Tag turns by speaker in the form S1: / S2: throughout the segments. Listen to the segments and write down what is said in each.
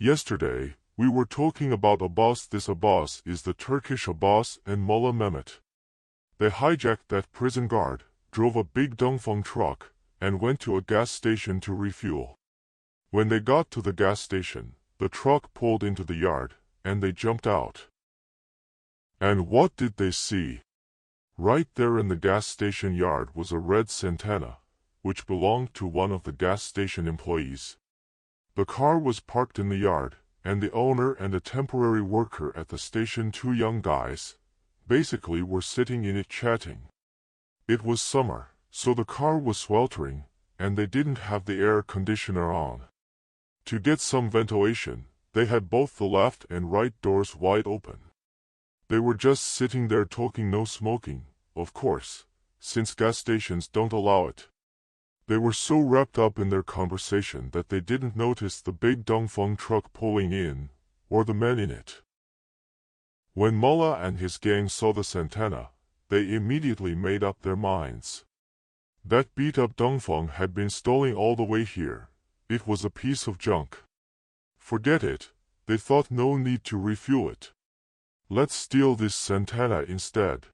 S1: Yesterday, we were talking about Abbas. This Abbas is the Turkish Abbas and Mullah Mehmet. They hijacked that prison guard, drove a big Dongfeng truck, and went to a gas station to refuel. When they got to the gas station, the truck pulled into the yard, and they jumped out. And what did they see? Right there in the gas station yard was a red Santana, which belonged to one of the gas station employees. The car was parked in the yard, and the owner and a temporary worker at the station, two young guys, basically were sitting in it chatting. It was summer, so the car was sweltering, and they didn't have the air conditioner on. To get some ventilation, they had both the left and right doors wide open. They were just sitting there talking, no smoking, of course, since gas stations don't allow it. They were so wrapped up in their conversation that they didn't notice the big Dongfeng truck pulling in, or the men in it. When Mullah and his gang saw the Santana, they immediately made up their minds. That beat-up Dongfeng had been stolen all the way here. It was a piece of junk. Forget it, they thought, no need to refuel it. Let's steal this Santana instead.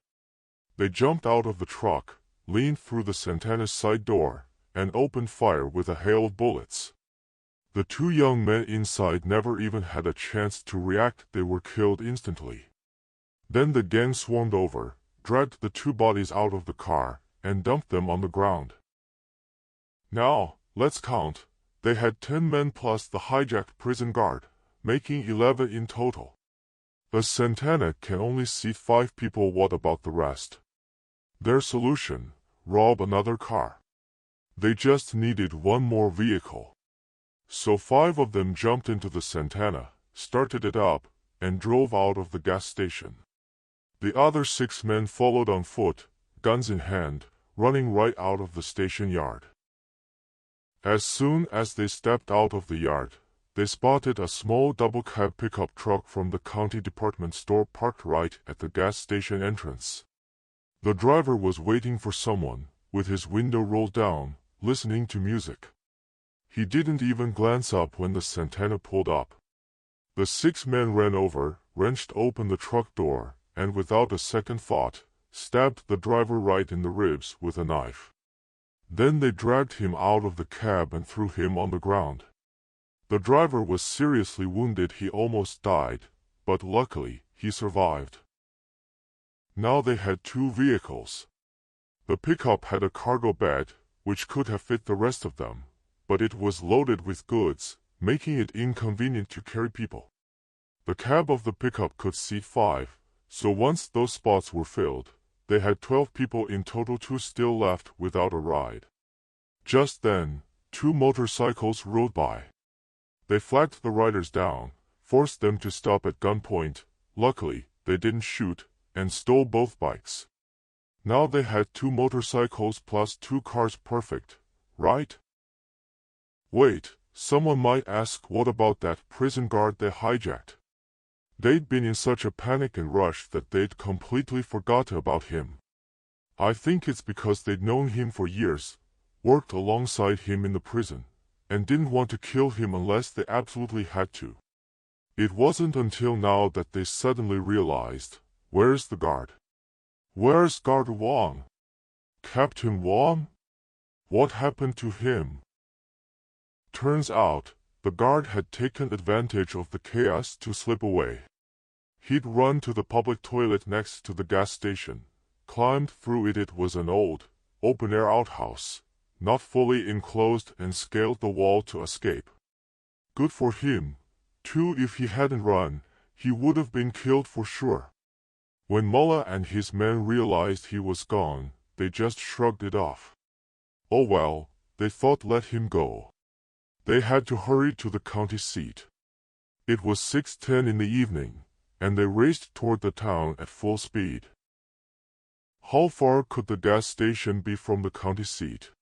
S1: They jumped out of the truck, leaned through the Santana's side door, and opened fire with a hail of bullets. The two young men inside never even had a chance to react. They were killed instantly. Then the gang swarmed over, dragged the two bodies out of the car, and dumped them on the ground. Now, let's count. They had 10 men plus the hijacked prison guard, making 11 in total. The Santana can only seat 5 people. What about the rest? Their solution: rob another car. They just needed one more vehicle. So 5 of them jumped into the Santana, started it up, and drove out of the gas station. The other 6 men followed on foot, guns in hand, running right out of the station yard. As soon as they stepped out of the yard, they spotted a small double-cab pickup truck from the county department store parked right at the gas station entrance. The driver was waiting for someone, with his window rolled down, listening to music. He didn't even glance up when the Santana pulled up. The 6 men ran over, wrenched open the truck door, and without a second thought, stabbed the driver right in the ribs with a knife. Then they dragged him out of the cab and threw him on the ground. The driver was seriously wounded. He almost died, but luckily, he survived. Now they had 2 vehicles. The pickup had a cargo bed, which could have fit the rest of them, but it was loaded with goods, making it inconvenient to carry people. The cab of the pickup could seat 5, so once those spots were filled, they had 12 people in total. 2 still left without a ride. Just then, 2 motorcycles rode by. They flagged the riders down, forced them to stop at gunpoint. Luckily, they didn't shoot, and stole both bikes. Now they had 2 motorcycles plus 2 cars. Perfect, right? Wait, someone might ask, what about that prison guard they hijacked? They'd been in such a panic and rush that they'd completely forgotten about him. I think it's because they'd known him for years, worked alongside him in the prison, and didn't want to kill him unless they absolutely had to. It wasn't until now that they suddenly realized, where's the guard? Where's Guard Wang? Captain Wang? What happened to him? Turns out, the guard had taken advantage of the chaos to slip away. He'd run to the public toilet next to the gas station, climbed through it. It was an old, open-air outhouse, not fully enclosed, and scaled the wall to escape. Good for him, too. If he hadn't run, he would have been killed for sure. When Mullah and his men realized he was gone, they just shrugged it off. Oh well, they thought, let him go. They had to hurry to the county seat. It was 6:10 in the evening, and they raced toward the town at full speed. How far could the gas station be from the county seat?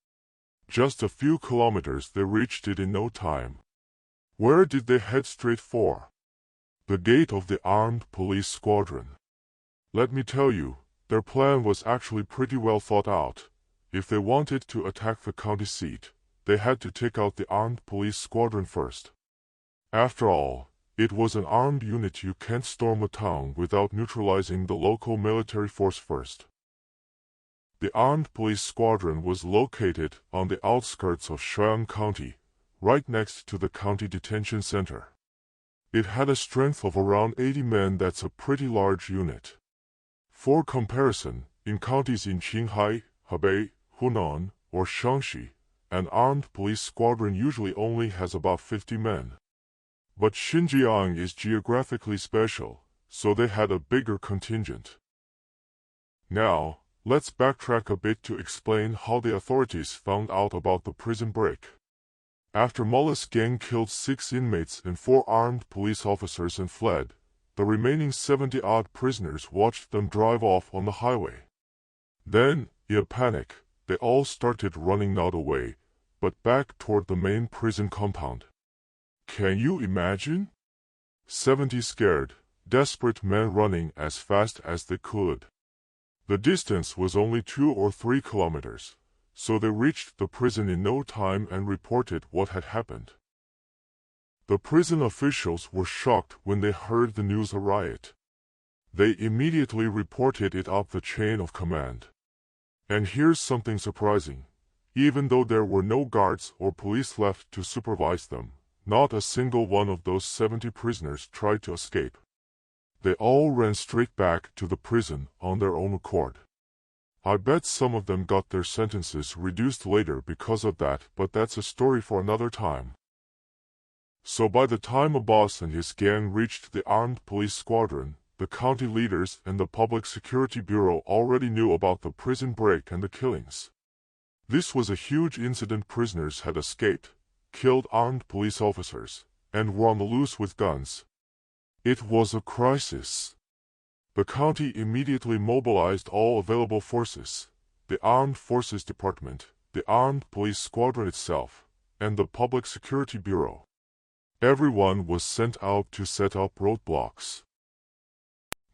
S1: Just a few kilometers. They reached it in no time. Where did they head straight for? The gate of the armed police squadron. Let me tell you, their plan was actually pretty well thought out. If they wanted to attack the county seat, they had to take out the armed police squadron first. After all, it was an armed unit. You can't storm a town without neutralizing the local military force first. The armed police squadron was located on the outskirts of Shuang County, right next to the county detention center. It had a strength of around 80 men. That's a pretty large unit. For comparison, in counties in Qinghai, Hebei, Hunan, or Shaanxi, an armed police squadron usually only has about 50 men. But Xinjiang is geographically special, so they had a bigger contingent. Now, let's backtrack a bit to explain how the authorities found out about the prison break. After Mullah's gang killed 6 inmates and 4 armed police officers and fled, the remaining 70-odd prisoners watched them drive off on the highway. Then, in a panic, they all started running not away, but back toward the main prison compound. Can you imagine? 70 scared, desperate men running as fast as they could. The distance was only 2 or 3 kilometers, so they reached the prison in no time and reported what had happened. The prison officials were shocked when they heard the news of a riot. They immediately reported it up the chain of command. And here's something surprising. Even though there were no guards or police left to supervise them, not a single one of those 70 prisoners tried to escape. They all ran straight back to the prison on their own accord. I bet some of them got their sentences reduced later because of that, but that's a story for another time. So by the time Abbas and his gang reached the armed police squadron, the county leaders and the Public Security Bureau already knew about the prison break and the killings. This was a huge incident. Prisoners had escaped, killed armed police officers, and were on the loose with guns. It was a crisis. The county immediately mobilized all available forces, the Armed Forces Department, the Armed Police Squadron itself, and the Public Security Bureau. Everyone was sent out to set up roadblocks.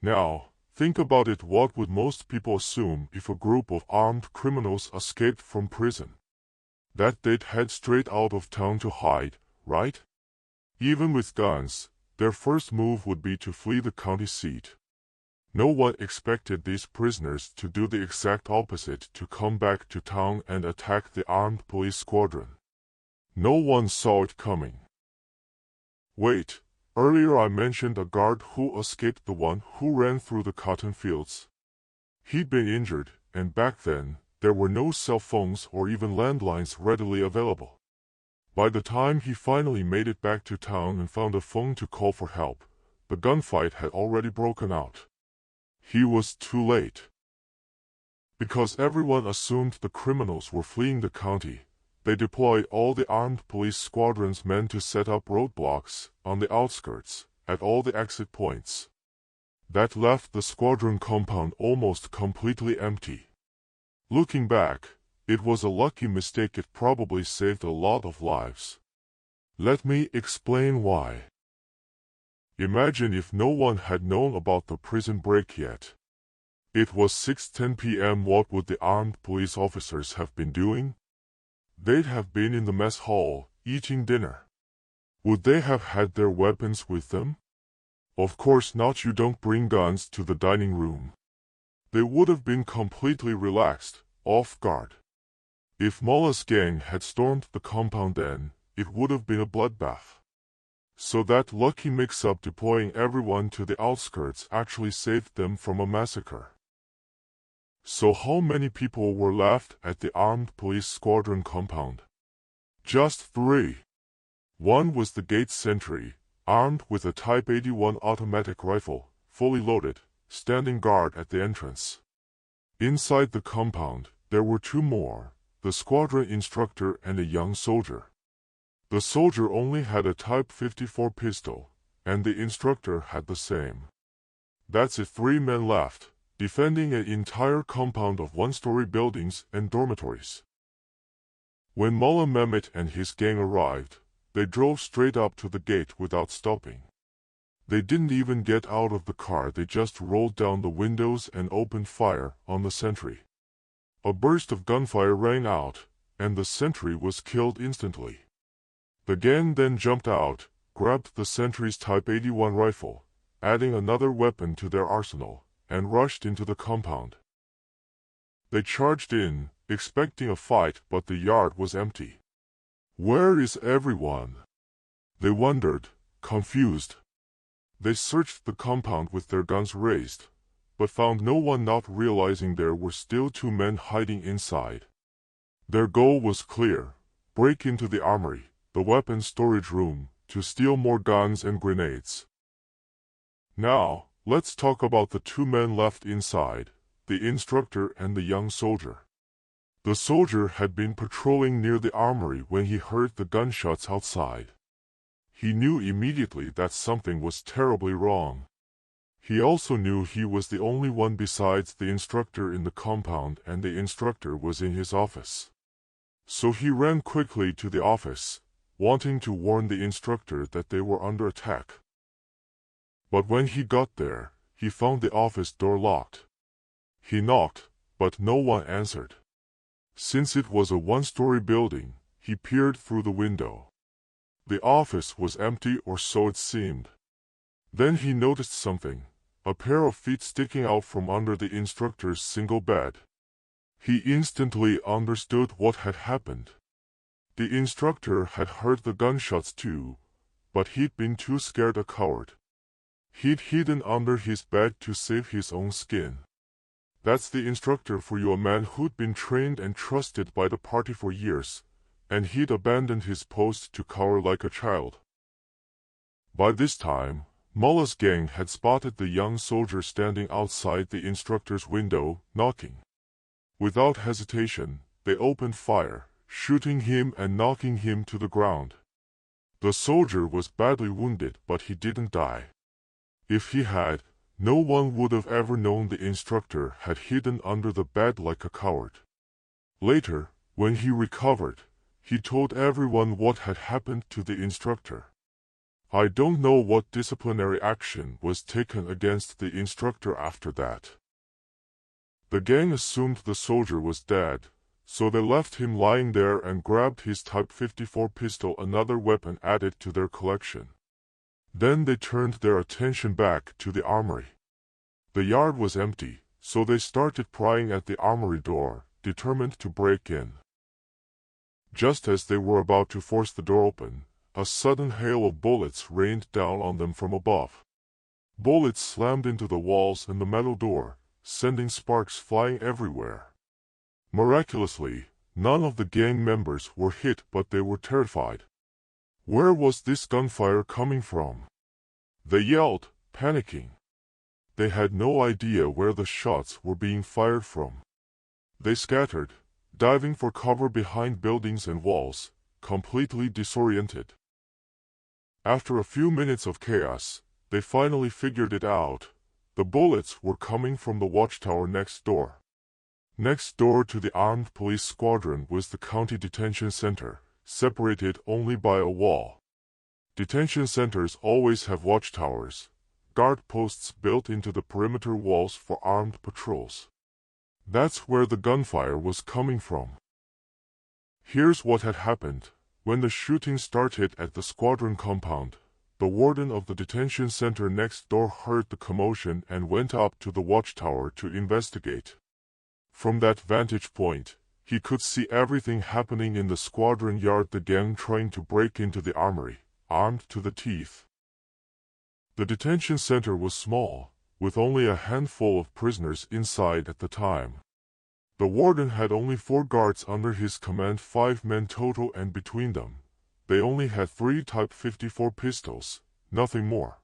S1: Now, think about it. What would most people assume if a group of armed criminals escaped from prison? That they'd head straight out of town to hide, right? Even with guns, their first move would be to flee the county seat. No one expected these prisoners to do the exact opposite, to come back to town and attack the armed police squadron. No one saw it coming. Wait, earlier I mentioned a guard who escaped, the one who ran through the cotton fields. He'd been injured, and back then, there were no cell phones or even landlines readily available. By the time he finally made it back to town and found a phone to call for help, the gunfight had already broken out. He was too late. Because everyone assumed the criminals were fleeing the county, they deployed all the armed police squadron's men to set up roadblocks on the outskirts, at all the exit points. That left the squadron compound almost completely empty. Looking back, it was a lucky mistake. It probably saved a lot of lives. Let me explain why. Imagine if no one had known about the prison break yet. It was 6:10 p.m. What would the armed police officers have been doing? They'd have been in the mess hall, eating dinner. Would they have had their weapons with them? Of course not. You don't bring guns to the dining room. They would have been completely relaxed, off guard. If Mullah's gang had stormed the compound then, it would have been a bloodbath. So that lucky mix-up deploying everyone to the outskirts actually saved them from a massacre. So how many people were left at the armed police squadron compound? Just 3. One was the gate sentry, armed with a Type 81 automatic rifle, fully loaded, standing guard at the entrance. Inside the compound, there were 2 more, the squadron instructor and a young soldier. The soldier only had a Type 54 pistol, and the instructor had the same. That's it. 3 men left, defending an entire compound of 1-story buildings and dormitories. When Mullah Mehmet and his gang arrived, they drove straight up to the gate without stopping. They didn't even get out of the car. They just rolled down the windows and opened fire on the sentry. A burst of gunfire rang out, and the sentry was killed instantly. The gang then jumped out, grabbed the sentry's Type 81 rifle, adding another weapon to their arsenal, and rushed into the compound. They charged in, expecting a fight, but the yard was empty. Where is everyone? They wondered, confused. They searched the compound with their guns raised, but found no one, not realizing there were still 2 men hiding inside. Their goal was clear: break into the armory, the weapons storage room, to steal more guns and grenades. Now, let's talk about the 2 men left inside, the instructor and the young soldier. The soldier had been patrolling near the armory when he heard the gunshots outside. He knew immediately that something was terribly wrong. He also knew he was the only one besides the instructor in the compound, and the instructor was in his office. So he ran quickly to the office, wanting to warn the instructor that they were under attack. But when he got there, he found the office door locked. He knocked, but no one answered. Since it was a 1-story building, he peered through the window. The office was empty, or so it seemed. Then he noticed something: a pair of feet sticking out from under the instructor's single bed. He instantly understood what had happened. The instructor had heard the gunshots too, but he'd been too scared, a coward. He'd hidden under his bed to save his own skin. That's the instructor for you, a man who'd been trained and trusted by the party for years, and he'd abandoned his post to cower like a child. By this time, Mullah's gang had spotted the young soldier standing outside the instructor's window, knocking. Without hesitation, they opened fire, shooting him and knocking him to the ground. The soldier was badly wounded, but he didn't die. If he had, no one would have ever known the instructor had hidden under the bed like a coward. Later, when he recovered, he told everyone what had happened to the instructor. I don't know what disciplinary action was taken against the instructor after that. The gang assumed the soldier was dead, so they left him lying there and grabbed his Type 54 pistol, another weapon added to their collection. Then they turned their attention back to the armory. The yard was empty, so they started prying at the armory door, determined to break in. Just as they were about to force the door open, a sudden hail of bullets rained down on them from above. Bullets slammed into the walls and the metal door, sending sparks flying everywhere. Miraculously, none of the gang members were hit, but they were terrified. Where was this gunfire coming from? They yelled, panicking. They had no idea where the shots were being fired from. They scattered, diving for cover behind buildings and walls, completely disoriented. After a few minutes of chaos, they finally figured it out. The bullets were coming from the watchtower next door. Next door to the armed police squadron was the county detention center, separated only by a wall. Detention centers always have watchtowers, guard posts built into the perimeter walls for armed patrols. That's where the gunfire was coming from. Here's what had happened. When the shooting started at the squadron compound, the warden of the detention center next door heard the commotion and went up to the watchtower to investigate. From that vantage point, he could see everything happening in the squadron yard, the gang trying to break into the armory, armed to the teeth. The detention center was small, with only a handful of prisoners inside at the time. The warden had only 4 guards under his command, 5 men total, and between them, they only had 3 Type 54 pistols, nothing more.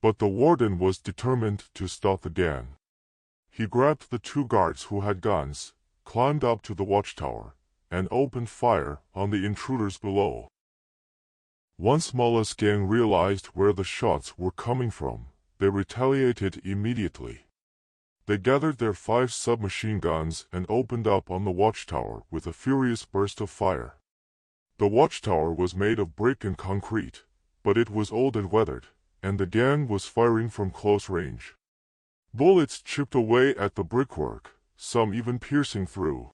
S1: But the warden was determined to stop the gang. He grabbed the 2 guards who had guns, climbed up to the watchtower, and opened fire on the intruders below. Once Mullah's gang realized where the shots were coming from, they retaliated immediately. They gathered their 5 submachine guns and opened up on the watchtower with a furious burst of fire. The watchtower was made of brick and concrete, but it was old and weathered, and the gang was firing from close range. Bullets chipped away at the brickwork, some even piercing through.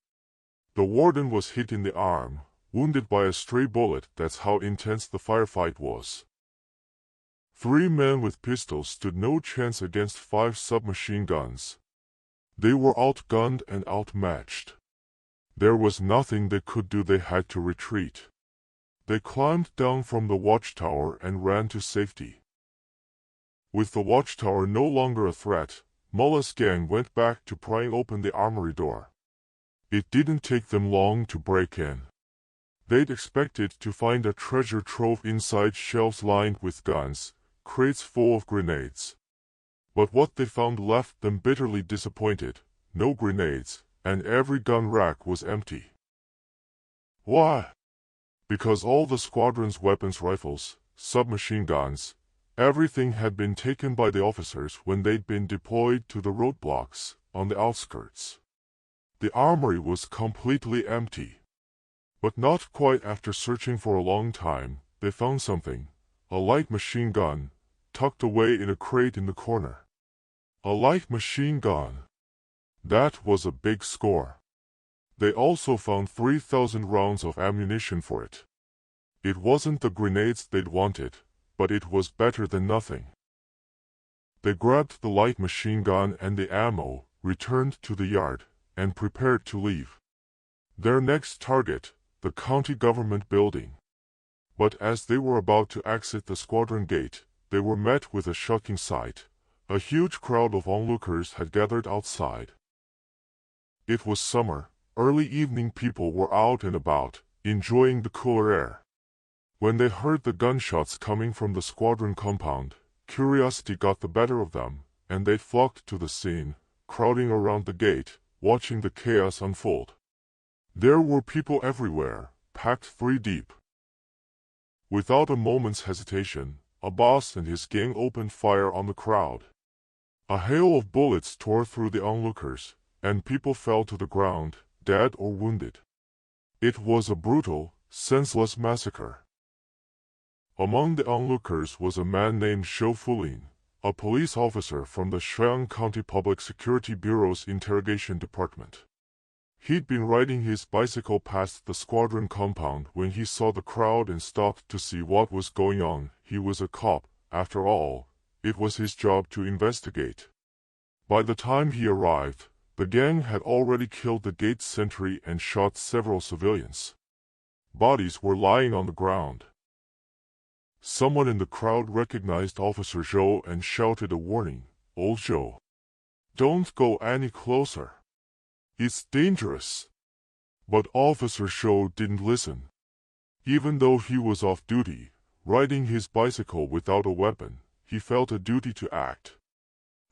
S1: The warden was hit in the arm, wounded by a stray bullet. That's how intense the firefight was. 3 men with pistols stood no chance against 5 submachine guns. They were outgunned and outmatched. There was nothing they could do. They had to retreat. They climbed down from the watchtower and ran to safety. With the watchtower no longer a threat, Mullah's gang went back to prying open the armory door. It didn't take them long to break in. They'd expected to find a treasure trove inside, shelves lined with guns, crates full of grenades. But what they found left them bitterly disappointed. No grenades, and every gun rack was empty. Why? Because all the squadron's weapons, rifles, submachine guns, everything had been taken by the officers when they'd been deployed to the roadblocks on the outskirts. The armory was completely empty. But not quite. After searching for a long time, they found something, a light machine gun, tucked away in a crate in the corner. A light machine gun. That was a big score. They also found 3,000 rounds of ammunition for it. It wasn't the grenades they'd wanted, but it was better than nothing. They grabbed the light machine gun and the ammo, returned to the yard, and prepared to leave. Their next target, the county government building. But as they were about to exit the squadron gate, they were met with a shocking sight. A huge crowd of onlookers had gathered outside. It was summer, early evening. People were out and about, enjoying the cooler air. When they heard the gunshots coming from the squadron compound, curiosity got the better of them, and they flocked to the scene, crowding around the gate, watching the chaos unfold. There were people everywhere, packed 3 deep. Without a moment's hesitation, Abbas and his gang opened fire on the crowd. A hail of bullets tore through the onlookers, and people fell to the ground, dead or wounded. It was a brutal, senseless massacre. Among the onlookers was a man named July15, a police officer from the Sheung County Public Security Bureau's Interrogation Department. He'd been riding his bicycle past the squadron compound when he saw the crowd and stopped to see what was going on. He was a cop, after all. It was his job to investigate. By the time he arrived, the gang had already killed the gate sentry and shot several civilians. Bodies were lying on the ground. Someone in the crowd recognized Officer Zhou and shouted a warning. "Old Zhou, don't go any closer. It's dangerous." But Officer Zhou didn't listen. Even though he was off duty, riding his bicycle without a weapon, he felt a duty to act.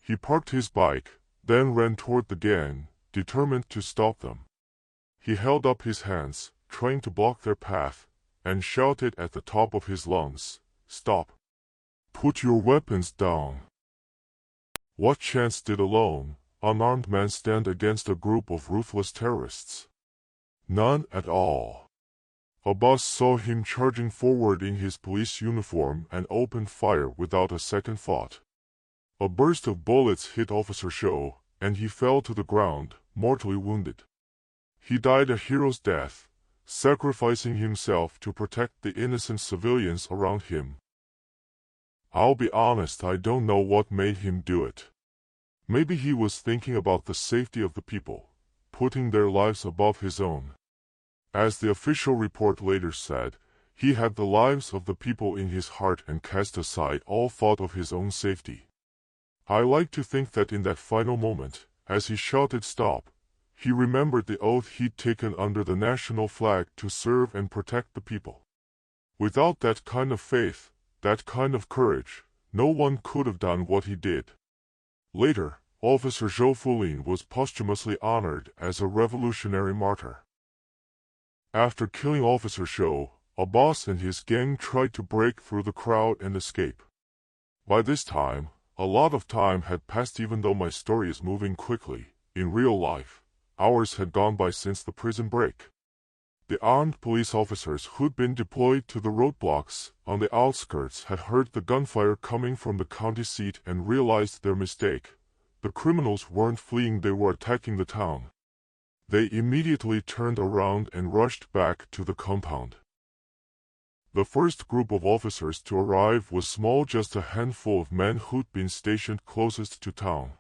S1: He parked his bike, then ran toward the gang, determined to stop them. He held up his hands, trying to block their path, and shouted at the top of his lungs, "Stop! Put your weapons down!" What chance did a lone, unarmed man stand against a group of ruthless terrorists? None at all. Abbas saw him charging forward in his police uniform and opened fire without a second thought. A burst of bullets hit Officer Zhou, and he fell to the ground, mortally wounded. He died a hero's death, sacrificing himself to protect the innocent civilians around him. I'll be honest, I don't know what made him do it. Maybe he was thinking about the safety of the people, putting their lives above his own. As the official report later said, he had the lives of the people in his heart and cast aside all thought of his own safety. I like to think that in that final moment, as he shouted "Stop!" he remembered the oath he'd taken under the national flag to serve and protect the people. Without that kind of faith, that kind of courage, no one could have done what he did. Later, Officer July15 was posthumously honored as a revolutionary martyr. After killing Officer Zhou, Abbas and his gang tried to break through the crowd and escape. By this time, a lot of time had passed. Even though my story is moving quickly, in real life, hours had gone by since the prison break. The armed police officers who'd been deployed to the roadblocks on the outskirts had heard the gunfire coming from the county seat and realized their mistake. The criminals weren't fleeing, they were attacking the town. They immediately turned around and rushed back to the compound. The first group of officers to arrive was small, just a handful of men who'd been stationed closest to town.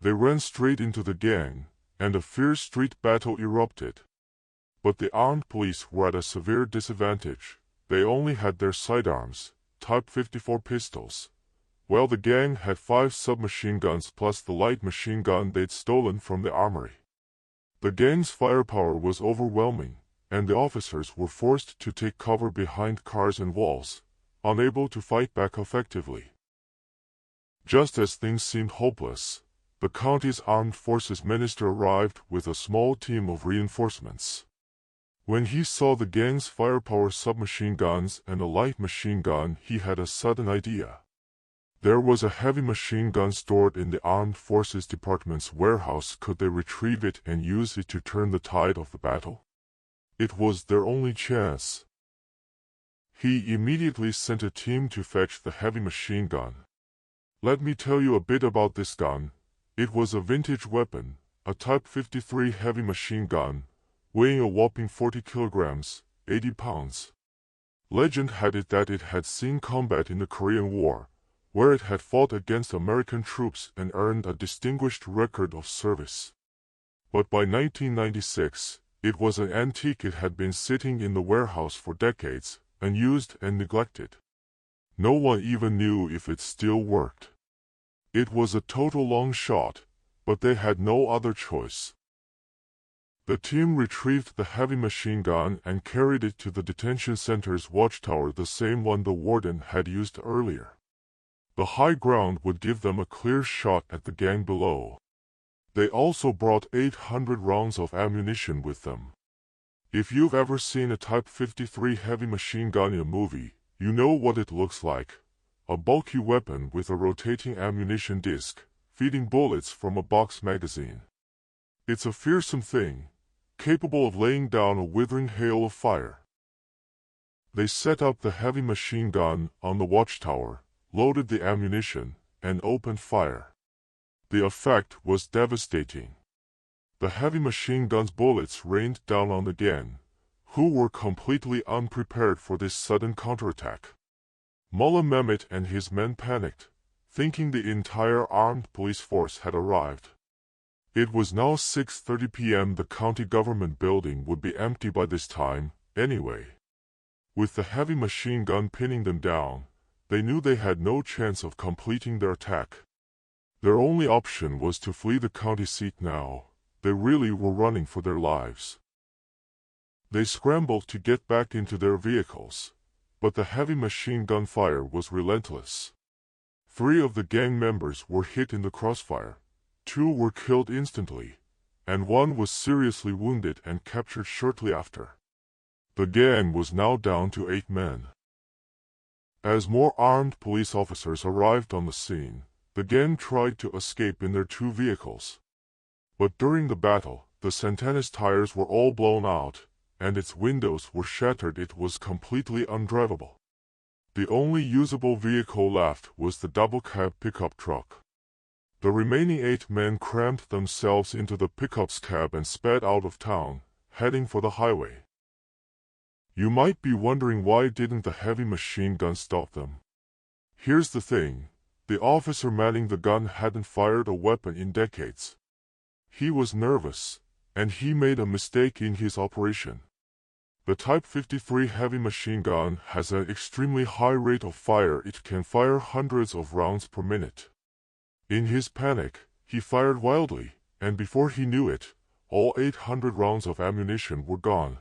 S1: They ran straight into the gang, and a fierce street battle erupted. But the armed police were at a severe disadvantage. They only had their sidearms, Type 54 pistols, while the gang had 5 submachine guns plus the light machine gun they'd stolen from the armory. The gang's firepower was overwhelming, and the officers were forced to take cover behind cars and walls, unable to fight back effectively. Just as things seemed hopeless, the county's armed forces minister arrived with a small team of reinforcements. When he saw the gang's firepower submachine guns and a light machine gun, he had a sudden idea. There was a heavy machine gun stored in the Armed Forces Department's warehouse. Could they retrieve it and use it to turn the tide of the battle? It was their only chance. He immediately sent a team to fetch the heavy machine gun. Let me tell you a bit about this gun. It was a vintage weapon, a Type 53 heavy machine gun, weighing a whopping 40 kilograms, 80 pounds. Legend had it that it had seen combat in the Korean War, where it had fought against American troops and earned a distinguished record of service. But by 1996, it was an antique. It had been sitting in the warehouse for decades, unused and neglected. No one even knew if it still worked. It was a total long shot, but they had no other choice. The team retrieved the heavy machine gun and carried it to the detention center's watchtower, the same one the warden had used earlier. The high ground would give them a clear shot at the gang below. They also brought 800 rounds of ammunition with them. If you've ever seen a Type 53 heavy machine gun in a movie, you know what it looks like. A bulky weapon with a rotating ammunition disc, feeding bullets from a box magazine. It's a fearsome thing, capable of laying down a withering hail of fire. They set up the heavy machine gun on the watchtower, loaded the ammunition, and opened fire. The effect was devastating. The heavy machine gun's bullets rained down on the gang, who were completely unprepared for this sudden counterattack. Mullah Mehmet and his men panicked, thinking the entire armed police force had arrived. It was now 6:30 p.m. The county government building would be empty by this time, anyway. With the heavy machine gun pinning them down, they knew they had no chance of completing their attack. Their only option was to flee the county seat now. They really were running for their lives. They scrambled to get back into their vehicles, but the heavy machine gun fire was relentless. 3 of the gang members were hit in the crossfire. 2 were killed instantly, and 1 was seriously wounded and captured shortly after. The gang was now down to 8 men. As more armed police officers arrived on the scene, the gang tried to escape in their 2 vehicles. But during the battle, the Santana's tires were all blown out, and its windows were shattered. It was completely undrivable. The only usable vehicle left was the double-cab pickup truck. The remaining 8 men crammed themselves into the pickup's cab and sped out of town, heading for the highway. You might be wondering, why didn't the heavy machine gun stop them? Here's the thing, the officer manning the gun hadn't fired a weapon in decades. He was nervous, and he made a mistake in his operation. The Type 53 heavy machine gun has an extremely high rate of fire. It can fire hundreds of rounds per minute. In his panic, he fired wildly, and before he knew it, all 800 rounds of ammunition were gone.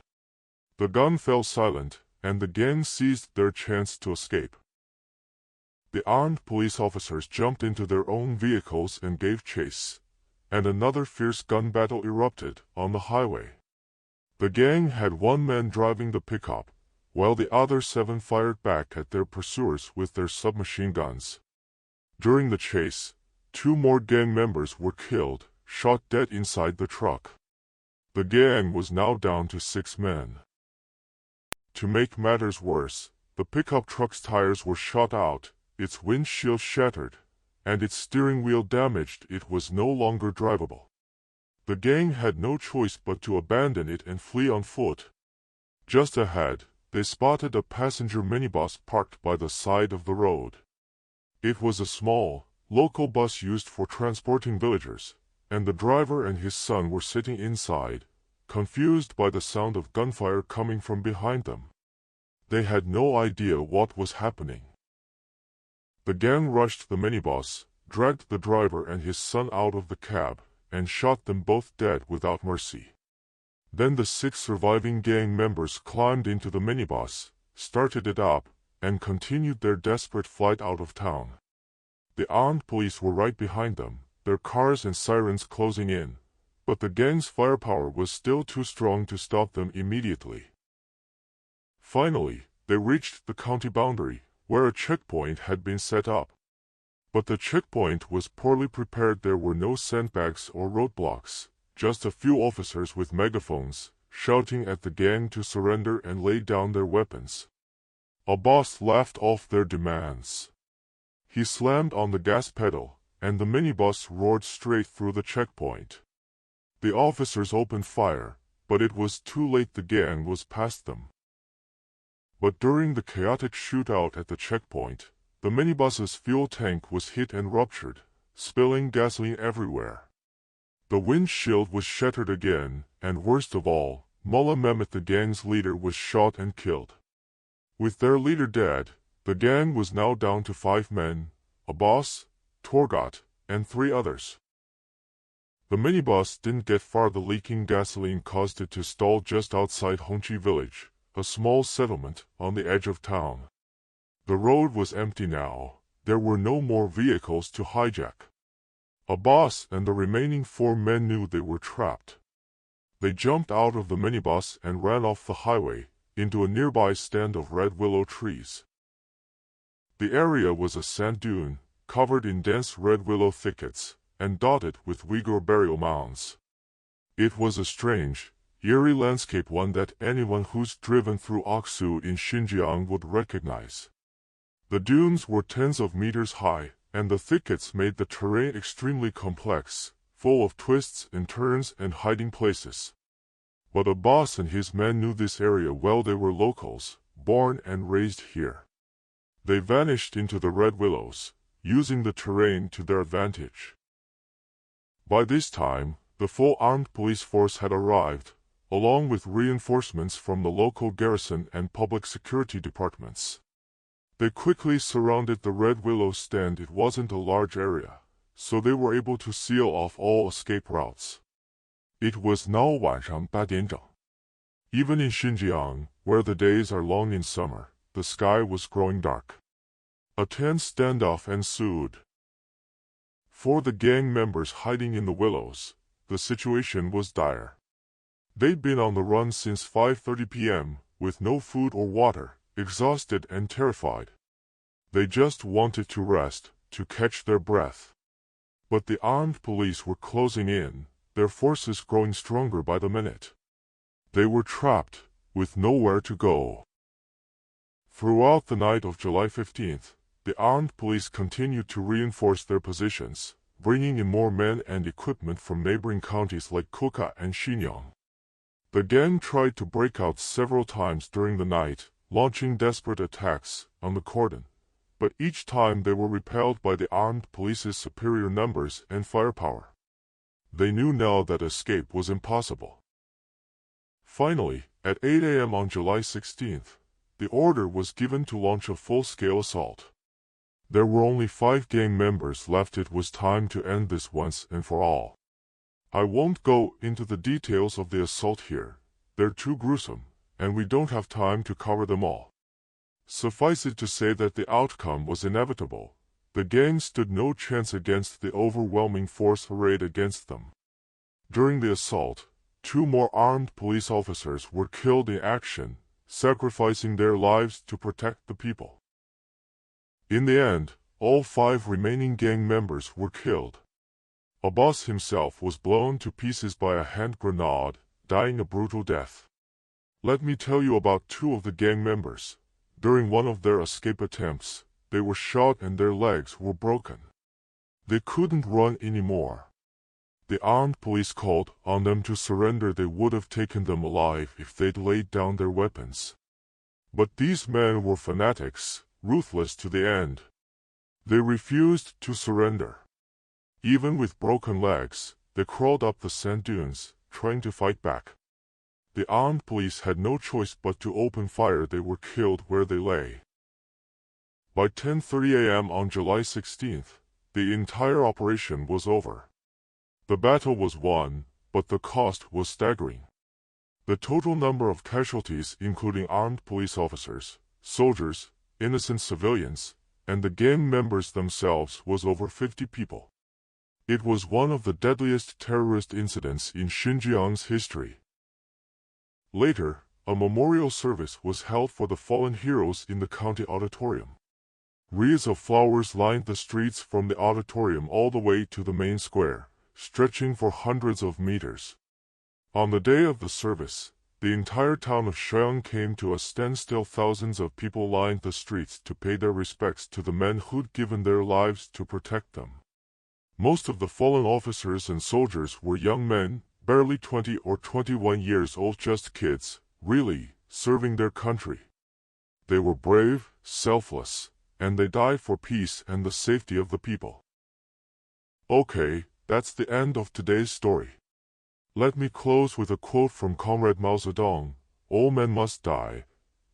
S1: The gun fell silent, and the gang seized their chance to escape. The armed police officers jumped into their own vehicles and gave chase, and another fierce gun battle erupted on the highway. The gang had 1 man driving the pickup, while the other 7 fired back at their pursuers with their submachine guns. During the chase, 2 more gang members were killed, shot dead inside the truck. The gang was now down to 6 men. To make matters worse, the pickup truck's tires were shot out, its windshield shattered, and its steering wheel damaged. It was no longer drivable. The gang had no choice but to abandon it and flee on foot. Just ahead, they spotted a passenger minibus parked by the side of the road. It was a small, local bus used for transporting villagers, and the driver and his son were sitting inside, confused by the sound of gunfire coming from behind them. They had no idea what was happening. The gang rushed the minibus, dragged the driver and his son out of the cab, and shot them both dead without mercy. Then the 6 surviving gang members climbed into the minibus, started it up, and continued their desperate flight out of town. The armed police were right behind them, their cars and sirens closing in, but the gang's firepower was still too strong to stop them immediately. Finally, they reached the county boundary, where a checkpoint had been set up. But the checkpoint was poorly prepared. There were no sandbags or roadblocks, just a few officers with megaphones, shouting at the gang to surrender and lay down their weapons. A boss laughed off their demands. He slammed on the gas pedal, and the minibus roared straight through the checkpoint. The officers opened fire, but it was too late. The gang was past them. But during the chaotic shootout at the checkpoint, the minibus's fuel tank was hit and ruptured, spilling gasoline everywhere. The windshield was shattered again, and worst of all, Mullah Mehmet, the gang's leader, was shot and killed. With their leader dead, the gang was now down to 5 men, a boss, Torgot, and 3 others. The minibus didn't get far. The leaking gasoline caused it to stall just outside Hongqi village, a small settlement on the edge of town. The road was empty now. There were no more vehicles to hijack. A boss and the remaining 4 men knew they were trapped. They jumped out of the minibus and ran off the highway, into a nearby stand of red willow trees. The area was a sand dune, covered in dense red willow thickets, and dotted with Uyghur burial mounds. It was a strange, eerie landscape, one that anyone who's driven through Aksu in Xinjiang would recognize. The dunes were tens of meters high, and the thickets made the terrain extremely complex, full of twists and turns and hiding places. But a boss and his men knew this area well. They were locals, born and raised here. They vanished into the red willows, using the terrain to their advantage. By this time, the full armed police force had arrived, along with reinforcements from the local garrison and public security departments. They quickly surrounded the red willow stand. It wasn't a large area, so they were able to seal off all escape routes. It was now 晚上8点整. Even in Xinjiang, where the days are long in summer, the sky was growing dark. A tense standoff ensued. For the gang members hiding in the willows, the situation was dire. They'd been on the run since 5:30 p.m., with no food or water, exhausted and terrified. They just wanted to rest, to catch their breath. But the armed police were closing in, their forces growing stronger by the minute. They were trapped, with nowhere to go. Throughout the night of July 15th, the armed police continued to reinforce their positions, bringing in more men and equipment from neighboring counties like Kuka and Xinjiang. The gang tried to break out several times during the night, launching desperate attacks on the cordon, but each time they were repelled by the armed police's superior numbers and firepower. They knew now that escape was impossible. Finally, at 8 a.m. on July 16th, the order was given to launch a full-scale assault. There were only 5 gang members left. It was time to end this once and for all. I won't go into the details of the assault here. They're too gruesome, and we don't have time to cover them all. Suffice it to say that the outcome was inevitable. The gang stood no chance against the overwhelming force arrayed against them. During the assault, 2 more armed police officers were killed in action, sacrificing their lives to protect the people. In the end, all 5 remaining gang members were killed. Abbas himself was blown to pieces by a hand grenade, dying a brutal death. Let me tell you about 2 of the gang members. During one of their escape attempts, they were shot and their legs were broken. They couldn't run anymore. The armed police called on them to surrender. They would have taken them alive if they'd laid down their weapons. But these men were fanatics, ruthless to the end. They refused to surrender. Even with broken legs, they crawled up the sand dunes, trying to fight back. The armed police had no choice but to open fire. They were killed where they lay. By 10:30 a.m. on July 16th, the entire operation was over. The battle was won, but the cost was staggering. The total number of casualties, including armed police officers, soldiers, innocent civilians, and the gang members themselves, was over 50 people. It was one of the deadliest terrorist incidents in Xinjiang's history. Later, a memorial service was held for the fallen heroes in the county auditorium. Wreaths of flowers lined the streets from the auditorium all the way to the main square, stretching for hundreds of meters. On the day of the service, the entire town of Xiang came to a standstill. Thousands of people lined the streets to pay their respects to the men who'd given their lives to protect them. Most of the fallen officers and soldiers were young men, barely 20 or 21 years old, just kids, really, serving their country. They were brave, selfless, and they died for peace and the safety of the people. Okay, that's the end of today's story. Let me close with a quote from Comrade Mao Zedong: "All men must die,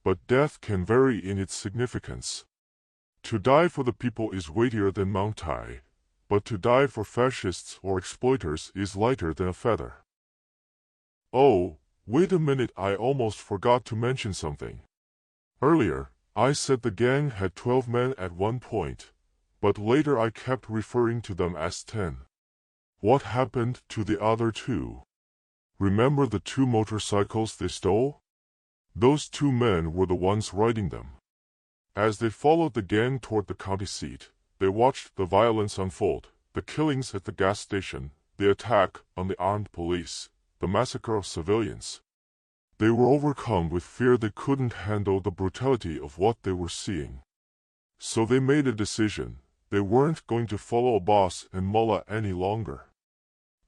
S1: but death can vary in its significance. To die for the people is weightier than Mount Tai, but to die for fascists or exploiters is lighter than a feather." Oh, wait a minute, I almost forgot to mention something. Earlier, I said the gang had 12 men at one point, but later I kept referring to them as 10. What happened to the other 2? Remember the 2 motorcycles they stole? Those 2 men were the ones riding them. As they followed the gang toward the county seat, they watched the violence unfold: the killings at the gas station, the attack on the armed police, the massacre of civilians. They were overcome with fear. They couldn't handle the brutality of what they were seeing. So they made a decision. They weren't going to follow a boss and mullah any longer.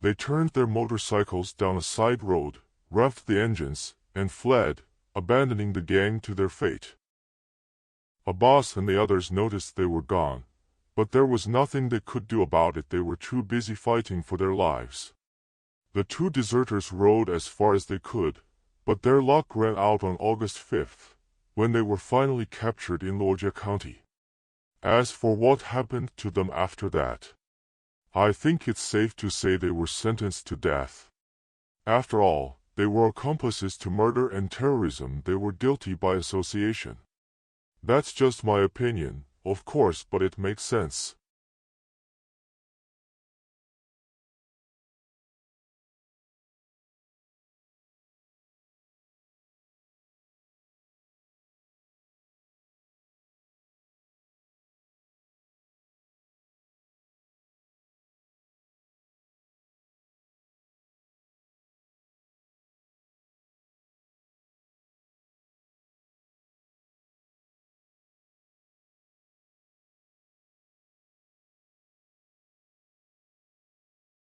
S1: They turned their motorcycles down a side road, revved the engines, and fled, abandoning the gang to their fate. Abbas and the others noticed they were gone, but there was nothing they could do about it. They were too busy fighting for their lives. The 2 deserters rode as far as they could, but their luck ran out on August 5th, when they were finally captured in Luojia County. As for what happened to them after that, I think it's safe to say they were sentenced to death. After all, they were accomplices to murder and terrorism. They were guilty by association. That's just my opinion, of course, but it makes sense.